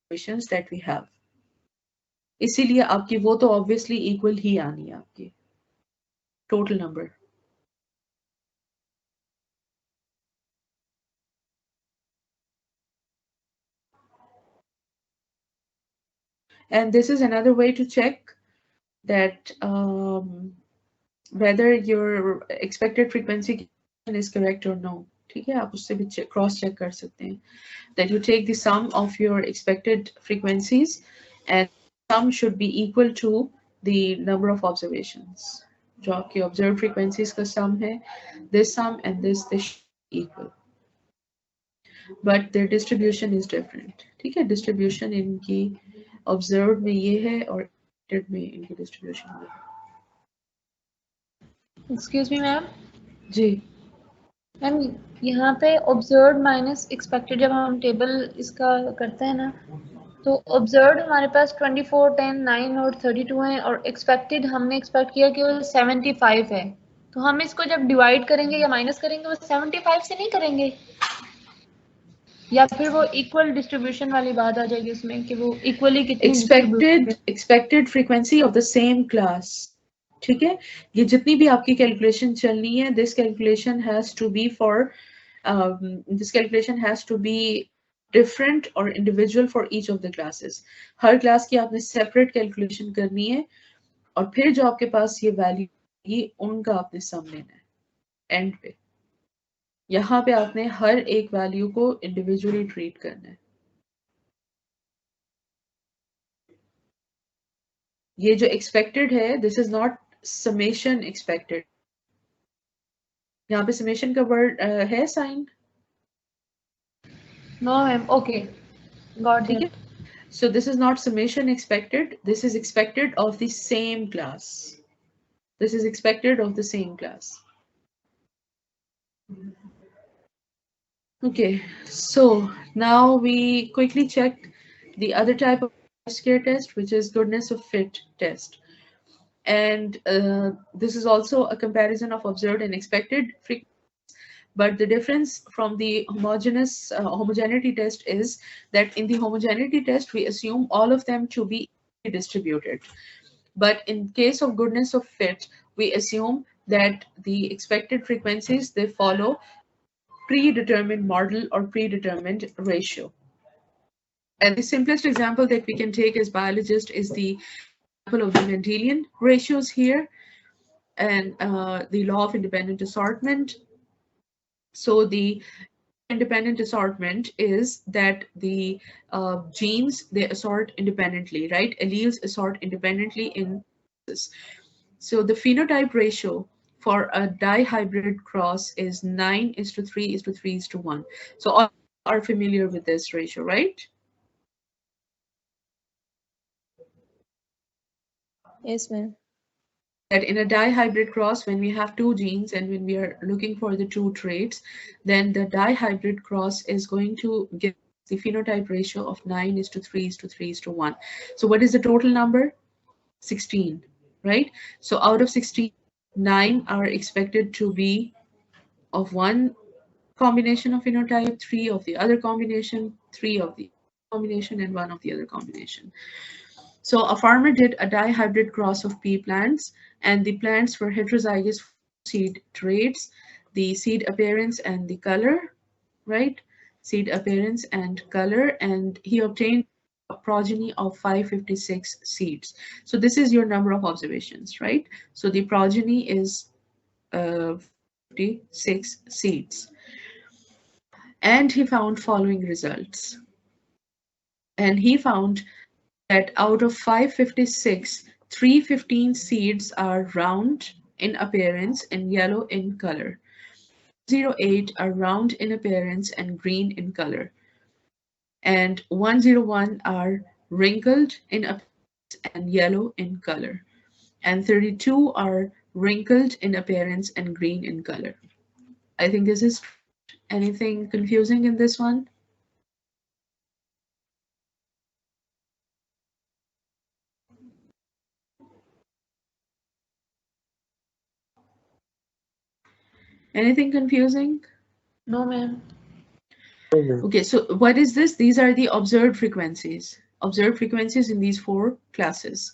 observations that we have. इसीलिए आपकी वो तो obviously equal ही आनी है आपकी total number. And this is another way to check that whether your expected frequency is correct or no. ठीक है, आप उससे भी cross check कर सकते हैं. That you take the sum of your expected frequencies and sum should be equal to the number of observations. जो आपकी observed frequencies का sum है, this sum and this should be equal. But their distribution is different. ठीक है, distribution इनकी observed में ये है और expected में इनकी distribution ये है. Excuse me, ma'am. जी. मैम यहाँ पे ऑब्जर्व माइनस एक्सपेक्टेड जब हम टेबल इसका करते हैं ना, तो ऑब्जर्व हमारे पास 24, 10, 9 और 32 हैं और एक्सपेक्टेड हमने एक्सपेक्ट किया कि वो 75 है. तो हम इसको जब डिवाइड करेंगे या माइनस करेंगे वो 75 से नहीं करेंगे, या फिर वो इक्वल डिस्ट्रीब्यूशन वाली बात आ जाएगी उसमें कि वो इक्वली कितनी expected frequency of the same class. ठीक है, ये जितनी भी आपकी कैलकुलेशन चलनी है, this calculation has to be for this calculation has to be different और individual for each of the classes. हर क्लास की आपने सेपरेट कैलकुलेशन करनी है और फिर जो आपके पास ये वैल्यू ये उनका आपने सम लेना है एंड पे. यहाँ पे आपने हर एक वैल्यू को इंडिविजुअली ट्रीट करना है. ये जो एक्सपेक्टेड है, this is not summation expected. यहाँ पे समेशन का वर्ड है sign. No ma'am. Okay, got it. So this is not summation expected. This is expected of the same class. This is expected of the same class. Okay, so now we quickly check the other type of scare test, which is goodness of fit test. And this is also a comparison of observed and expected frequencies. But the difference from the homogeneity test is that in the homogeneity test, we assume all of them to be distributed. But in case of goodness of fit, we assume that the expected frequencies, they follow predetermined model or predetermined ratio. And the simplest example that we can take as biologists is the example of the Mendelian ratios here and the law of independent assortment. So the independent assortment is that the genes, they assort independently, right? Alleles assort independently in this. So the phenotype ratio for a dihybrid cross is 9:3:3:1. So all are familiar with this ratio, right? Yes, ma'am. That in a dihybrid cross, when we have two genes and when we are looking for the two traits, then the dihybrid cross is going to give the phenotype ratio of 9:3:3:1. So what is the total number? 16, right? So out of 16, 9 are expected to be of one combination of phenotype, 3 of the other combination, 3 of the combination, and 1 of the other combination. So a farmer did a dihybrid cross of pea plants, and the plants were heterozygous seed traits, the seed appearance and the color, right? Seed appearance and color, and he obtained a progeny of 556 seeds. So this is your number of observations, right? So the progeny is 56 seeds. And he found following results. And he found that out of 556, 315 seeds are round in appearance and yellow in color. 08 are round in appearance and green in color. And 101 are wrinkled in appearance and yellow in color. And 32 are wrinkled in appearance and green in color. I think this is anything confusing in this one? Anything confusing? No, ma'am. Okay, so what is this? These are the observed frequencies. Observed frequencies in these four classes.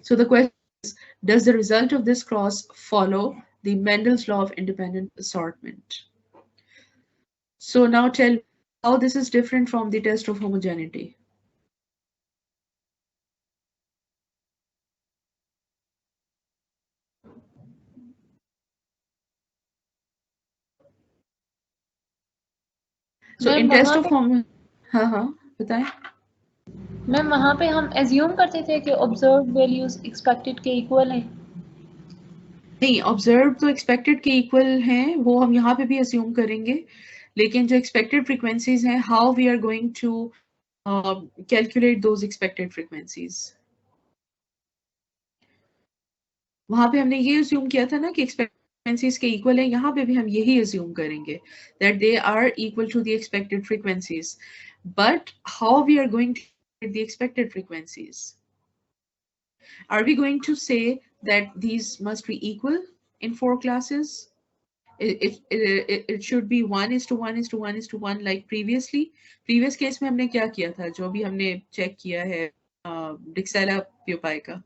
So the question is, does the result of this cross follow the Mendel's law of independent assortment? So now tell me how this is different from the test of homogeneity. So ma'am in test वहाँ of पे homo, हाँ बताएं. Ma'am वहाँ पे हम assume करते थे कि ऑब्जर्व वैल्यूज एक्सपेक्टेड के इक्वल हैं. नहीं, ऑब्जर्व तो एक्सपेक्टेड के इक्वल हैं, वो हम यहाँ पे भी अज्यूम करेंगे, लेकिन जो एक्सपेक्टेड फ्रीक्वेंसीज हैं, how we are going to calculate those expected frequencies. वहां पे हमने ये अज्यूम किया था ना कि फ्रीक्वेंसीज के इक्वल है, यहाँ पे भी हम यही अज्यूम करेंगे that they are equal to the expected frequencies. But how we are going to the expected frequencies? Are we going to say that these must be equal in four classes? It should be 1:1:1:1 like previously. Previous case में हमने क्या किया था, जो भी हमने check किया है डिक्सेला प्यूपाई का,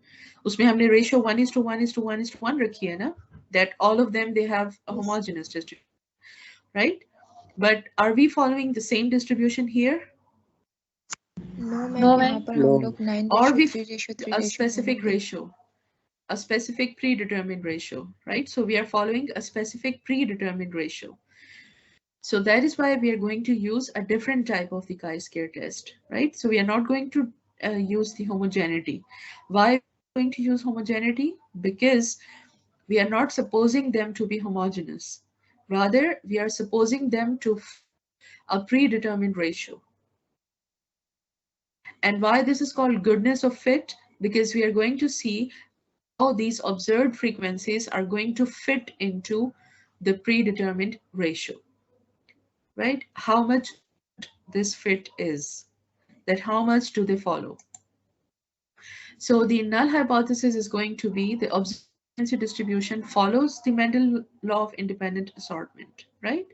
उसमें हमने रेशियो 1:1:1:1 रखी है ना, that all of them they have a homogeneous distribution, right? But are we following the same distribution here, no no ma'am, ma'am. यहाँ पर हम लोग 9 or ratio we 3 ratio follow 3 a ratio 1 specific होंगे? ratio, a specific predetermined ratio, right? So we are following a specific predetermined ratio. So that is why we are going to use a different type of the chi-square test, right? So we are not going to use the homogeneity. Why are we going to use homogeneity? Because we are not supposing them to be homogeneous. Rather, we are supposing them to a predetermined ratio. And why this is called goodness of fit? Because we are going to see how these observed frequencies are going to fit into the predetermined ratio, right? How much this fit is, that how much do they follow. So the null hypothesis is going to be the observed frequency distribution follows the Mendel law of independent assortment, right?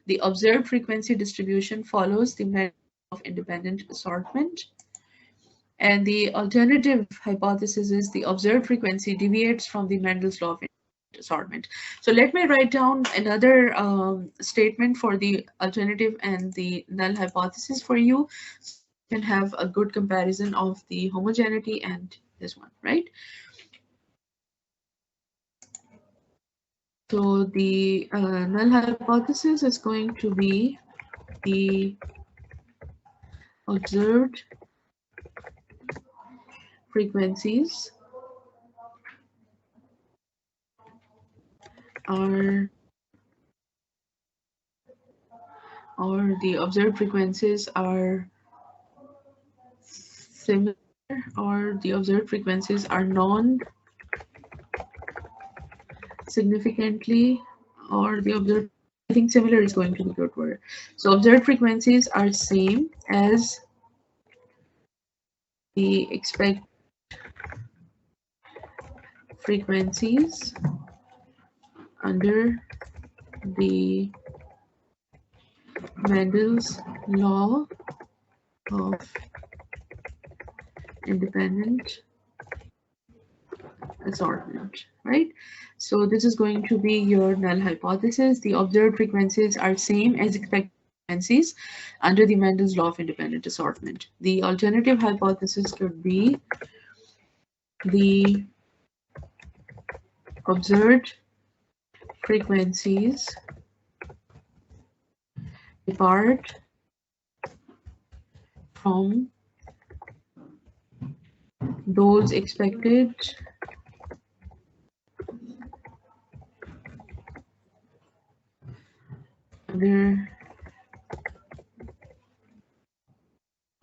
The observed frequency distribution follows the Mendel law of independent assortment. And the alternative hypothesis is the observed frequency deviates from the Mendel's law of assortment. So let me write down another statement for the alternative and the null hypothesis for you, so you can have a good comparison of the homogeneity and this one, right? So the null hypothesis is going to be the observed frequencies are, or the observed frequencies are similar, or the observed frequencies are non-significantly, or the observed, I think similar is going to be a good word. So observed frequencies are same as the expected frequencies under the Mendel's law of independent assortment, right? So this is going to be your null hypothesis. The observed frequencies are same as expected frequencies under the Mendel's law of independent assortment. The alternative hypothesis could be the observed frequencies depart from those expected under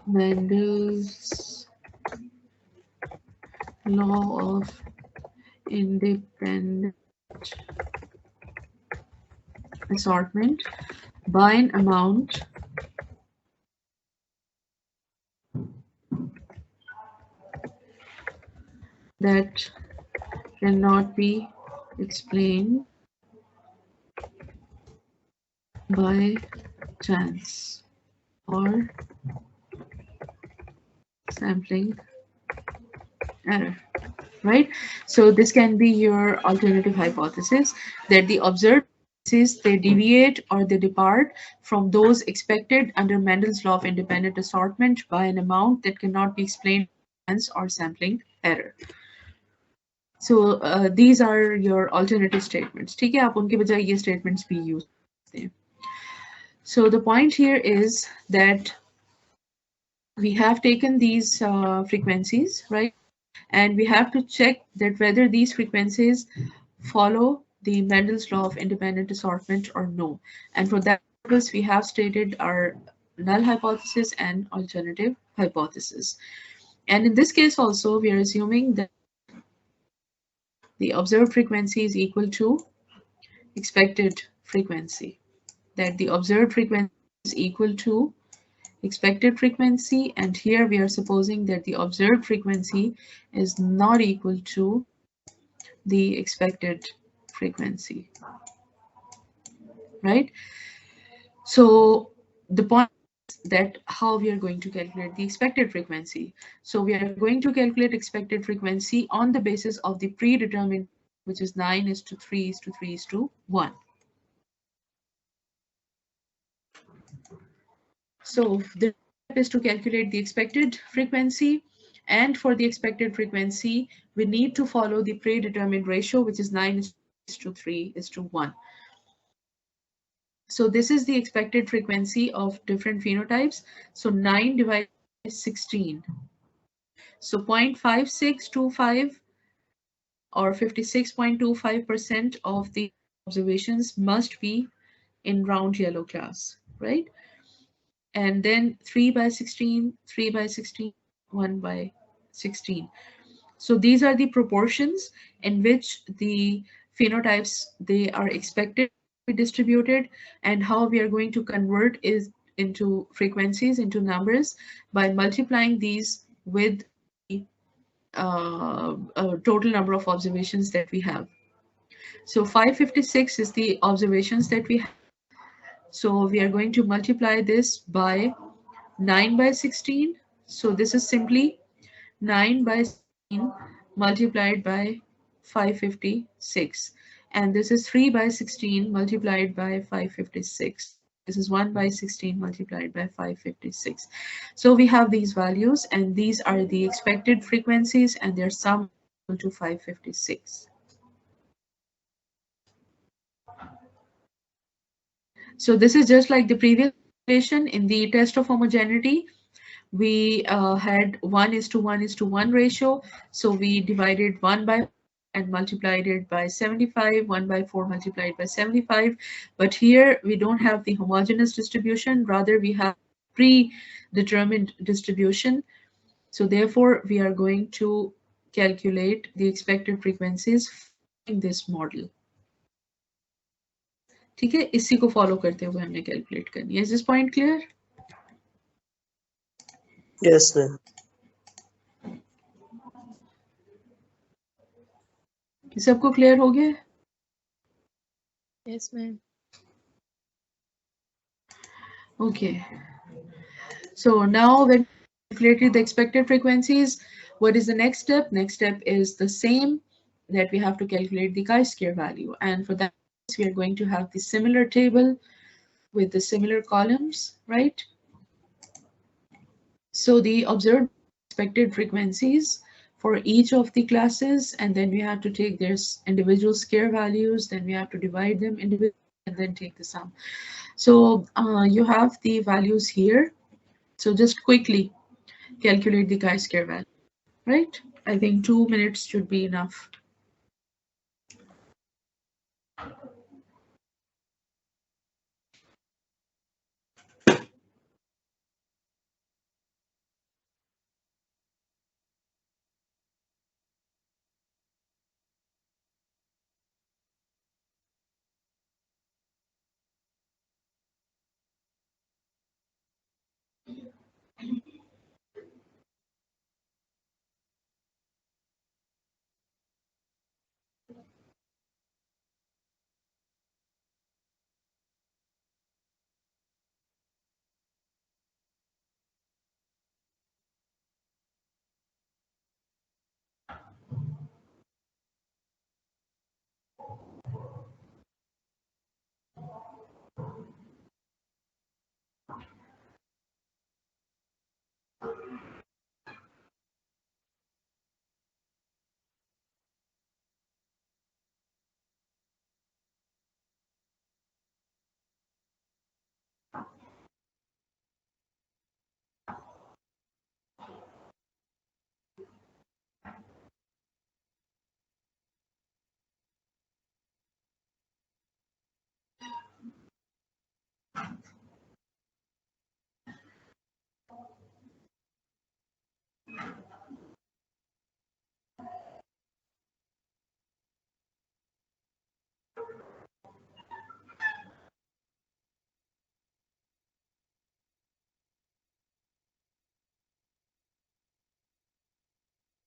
Mendel's law of independent assortment by an amount that cannot be explained by chance or sampling error, right? So this can be your alternative hypothesis that the observed frequencies they deviate or they depart from those expected under Mendel's law of independent assortment by an amount that cannot be explained by chance or sampling error. So these are your alternative statements. ठीक है, आप उनके बजाय ये statements भी use करते हैं. So the point here is that we have taken these frequencies, right? And we have to check that whether these frequencies follow the Mendel's law of independent assortment or no. And for that purpose, we have stated our null hypothesis and alternative hypothesis. And in this case also, we are assuming that the observed frequency is equal to expected frequency. That the observed frequency is equal to expected frequency, and here we are supposing that the observed frequency is not equal to the expected frequency, right? So the point is that how we are going to calculate the expected frequency. So we are going to calculate expected frequency on the basis of the predetermined, which is 9:3:3:1. So the step is to calculate the expected frequency, and for the expected frequency, we need to follow the predetermined ratio, which is 9:3:1. So this is the expected frequency of different phenotypes. So 9 divided by 16. So 0.5625 or 56.25% of the observations must be in round yellow class, right? And then 3 by 16, 3 by 16, 1 by 16. So these are the proportions in which the phenotypes they are expected to be distributed, and how we are going to convert is into frequencies, into numbers, by multiplying these with the total number of observations that we have. So 556 is the observations that we have. So we are going to multiply this by 9 by 16. So this is simply 9 by 16 multiplied by 556. And this is 3 by 16 multiplied by 556. This is 1 by 16 multiplied by 556. So we have these values, and these are the expected frequencies, and their sum equal to 556. So this is just like the previous equation in the test of homogeneity. We had 1:1:1 ratio. So we divided 1 by 4 and multiplied it by 75, 1 by 4 multiplied by 75. But here we don't have the homogeneous distribution, rather we have predetermined distribution. So therefore we are going to calculate the expected frequencies in this model. ठीक है, इसी को follow करते हुए हमने calculate करनी है. Is this point clear? Yes, ma'am. सबको क्लियर हो गया? Yes, ma'am. Okay. So now when we calculated the expected frequencies, what is the next step? Next step is the same, that we have to calculate the chi-square value. And for that, we are going to have the similar table with the similar columns, right? So the observed expected frequencies for each of the classes, and then we have to take their individual square values, then we have to divide them individually, and then take the sum. So you have the values here. So just quickly calculate the chi-square value, right? I think 2 minutes should be enough.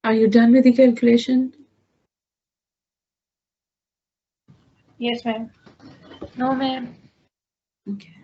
Are you done with the calculation? Yes, ma'am. No, ma'am. Okay.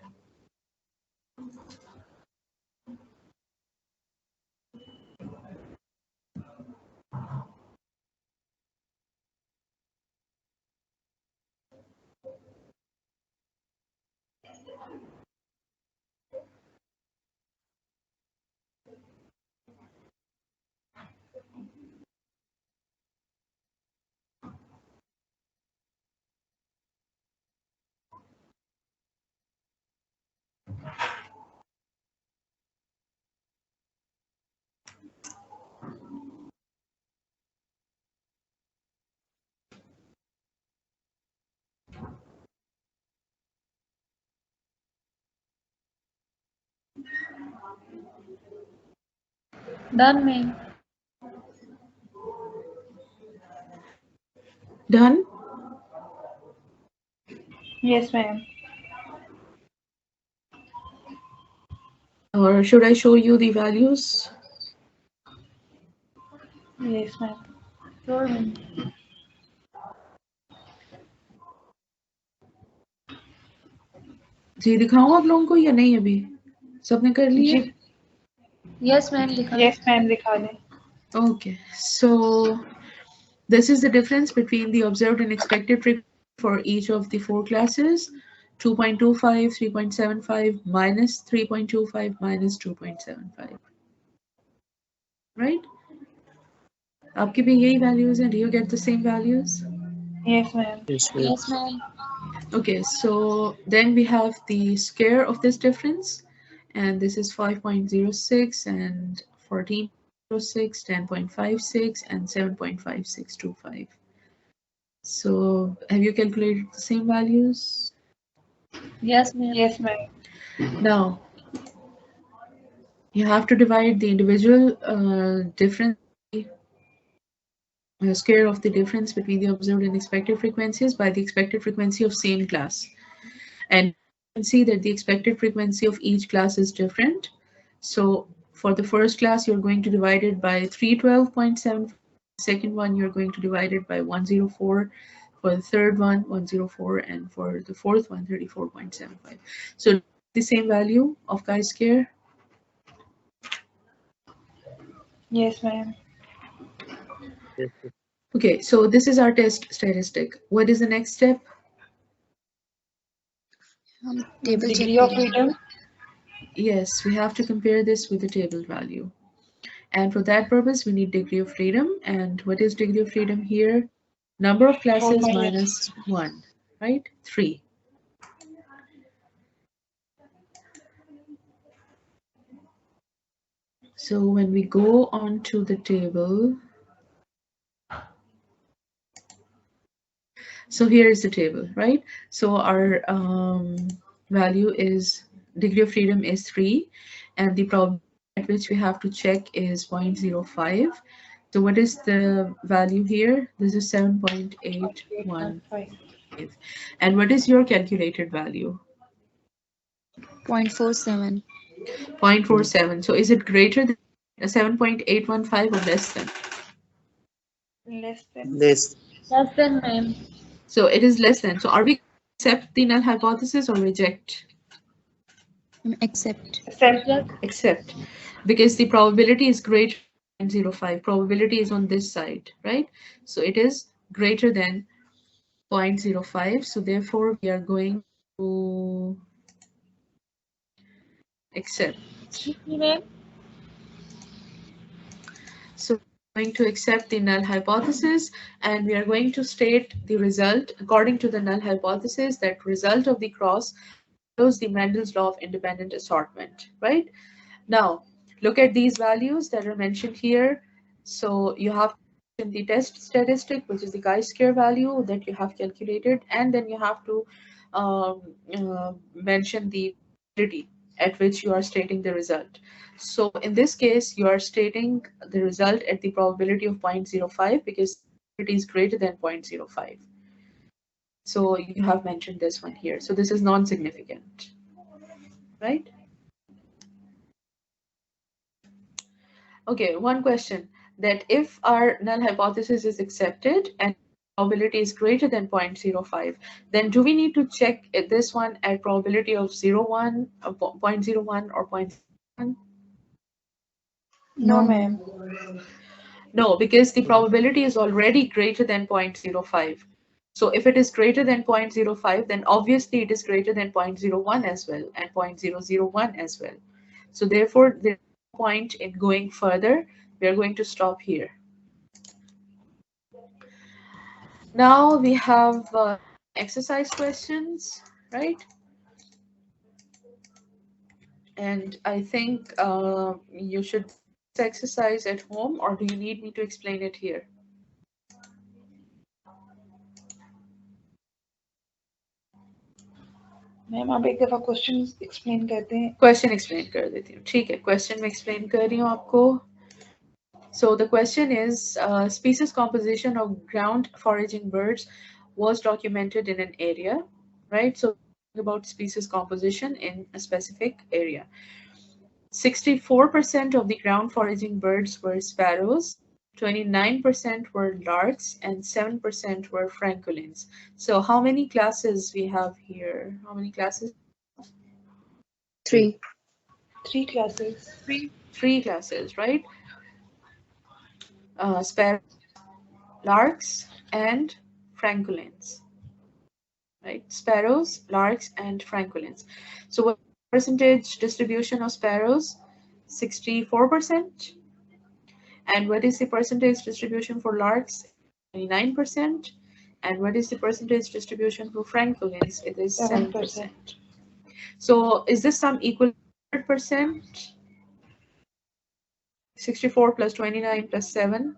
Done, ma'am. Done? Yes, ma'am. Or should I show you the values? Yes, ma'am. Sure, ma'am. जी दिखाऊं आप लोगों को या नहीं अभी सबने कर लिए? जी यस मैम दिखा Yes, ma'am, दिखा दें. Okay, so this is the difference between the observed and expected frequency for each of the four classes: 2.25, 3.75, minus 3.25, minus 2.75. Right? आपकी भी यही values हैं. Do you get the same values? Yes, ma'am. Yes, ma'am. Yes ma'am Okay, so then we have the square of this difference, and this is 5.06 and 14.06, 10.56, and 7.5625. So have you calculated the same values? Yes ma'am Yes, ma'am. Now you have to divide the individual difference, square of the difference between the observed and expected frequencies by the expected frequency of same class. And you can see that the expected frequency of each class is different. So for the first class, you're going to divide it by 312.7. Second one, you're going to divide it by 104. For the third one, 104. And for the fourth one, 34.75. So the same value of chi-square. Yes, ma'am. Yes, ma'am. Okay, so this is our test statistic. What is the next step? हम table check Degree of करेंगे. freedom. Yes, we have to compare this with the table value. And for that purpose, we need degree of freedom. And what is degree of freedom here? Number of classes minus 1, right? 3. So when we go on to the table, so here is the table, right? So our value is, degree of freedom is 3, and the probability at which we have to check is 0.05. So what is the value here? This is 7.815. 815. And what is your calculated value? 0.47. 0.47. So is it greater than 7.815 or less than? Less than. Less. Yes then ma'am So it is less than. So are we accept the null hypothesis or reject? Accept. Accept. Yes Accept. Because the probability is greater than 0.05. Probability is on this side, right? So it is greater than 0.05. So therefore we are going to accept. Excuse ma'am So we're going to accept the null hypothesis, and we are going to state the result according to the null hypothesis. That result of the cross follows the Mendel's law of independent assortment, right? Now, look at these values that are mentioned here. So you have the test statistic, which is the chi-square value that you have calculated, and then you have to mention the probability at which you are stating the result. So in this case, you are stating the result at the probability of 0.05 because it is greater than 0.05. So you have mentioned this one here. So this is non-significant, right? Okay, one question. that if our null hypothesis is accepted and probability is greater than 0.05, then do we need to check this one at probability of 0.01 or 0.01 or 0.01? No, No, ma'am. ma'am. No, because the probability is already greater than 0.05. So if it is greater than 0.05, then obviously it is greater than 0.01 as well and 0.001 as well. So therefore, there's no point in going further. We are going to stop here. Now we have exercise questions, right? And I think you should do this exercise at home, or do you need me to explain it here? Ma'am आप एक दफा question explain करते हैं. Question explain कर देती हूँ, ठीक है, क्वेश्चन में एक्सप्लेन कर रही हूँ आपको. So the question is, species composition of ground foraging birds was documented in an area, right? So about species composition in a specific area. 64% of the ground foraging birds were sparrows, 29% were larks, and 7% were francolins. So how many classes we have here? How many classes? 3. 3 classes. Three classes, right? Sparrows, larks, and francolins, right? Sparrows, larks, and francolins. So what percentage distribution of sparrows? 64%. And what is the percentage distribution for larks? 29%. And what is the percentage distribution for francolins? It is 7%. 7%. So is this sum equal to 100%? 64 plus 29 plus 7.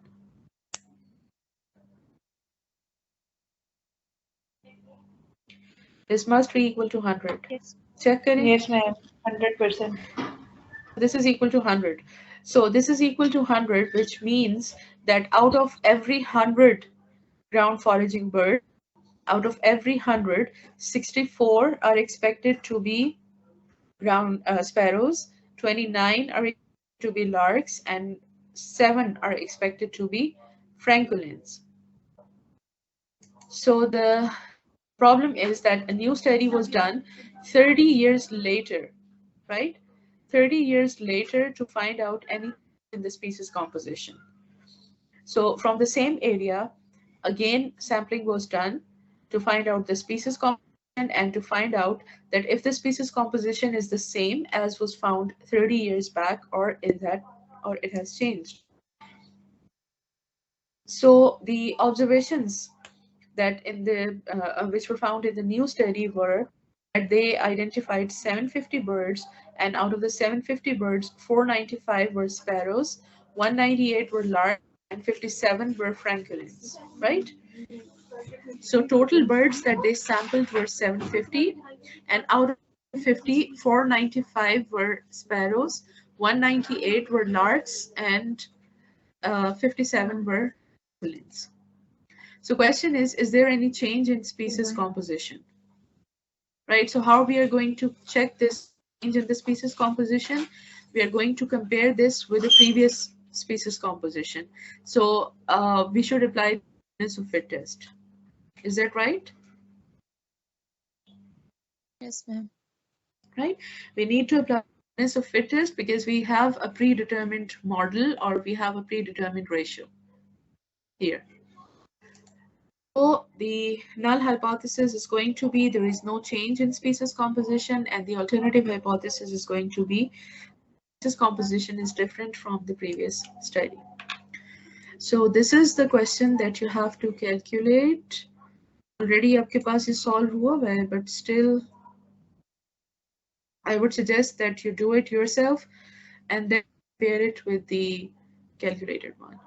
This must be equal to 100. Yes. Check करें. Yes, ma'am. 100%. This is equal to 100. So this is equal to 100, which means that out of every 100 ground foraging birds, out of every 100, 64 are expected to be ground sparrows, 29 are expected to be larks, and 7 are expected to be francolins. So the problem is that a new study was done 30 years later, right? 30 years later to find out any in the species composition. So from the same area, again, sampling was done to find out the species composition and to find out that if the species composition is the same as was found 30 years back, or it has changed. So the observations that in the which were found in the new study were that they identified 750 birds, and out of the 750 birds, 495 were sparrows, 198 were larks, and 57 were francolins, right? So total birds that they sampled were 750, and out of 50, 495 were sparrows, 198 were larks, and 57 were francolins. So question is there any change in species composition? Right, so how we are going to check this change in the species composition? We are going to compare this with the previous species composition. So we should apply the goodness of fit test. Is that right? Yes, ma'am. Right, we need to apply the goodness of fit test because we have a predetermined model, or we have a predetermined ratio here. So the null hypothesis is going to be there is no change in species composition, and the alternative hypothesis is going to be species composition is different from the previous study. So this is the question that you have to calculate. Already आपके पास ये solve हुआ हुआ है, but still I would suggest that you do it yourself and then compare it with the calculated one.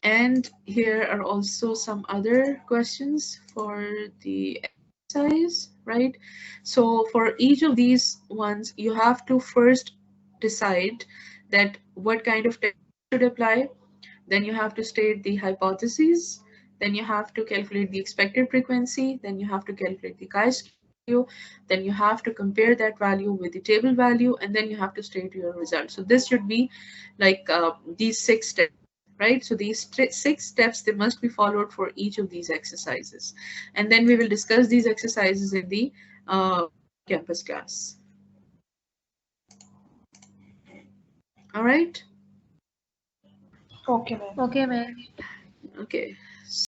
And here are also some other questions for the exercise, right? So for each of these ones, you have to first decide that what kind of test should apply. Then you have to state the hypotheses. Then you have to calculate the expected frequency. Then you have to calculate the chi-square value. Then you have to compare that value with the table value, and then you have to state your result. So this should be like these 6 steps. right? So these 6 steps, they must be followed for each of these exercises, and then we will discuss these exercises in the on-campus class. All right. Okay, ma'am. Okay, ma'am. Okay.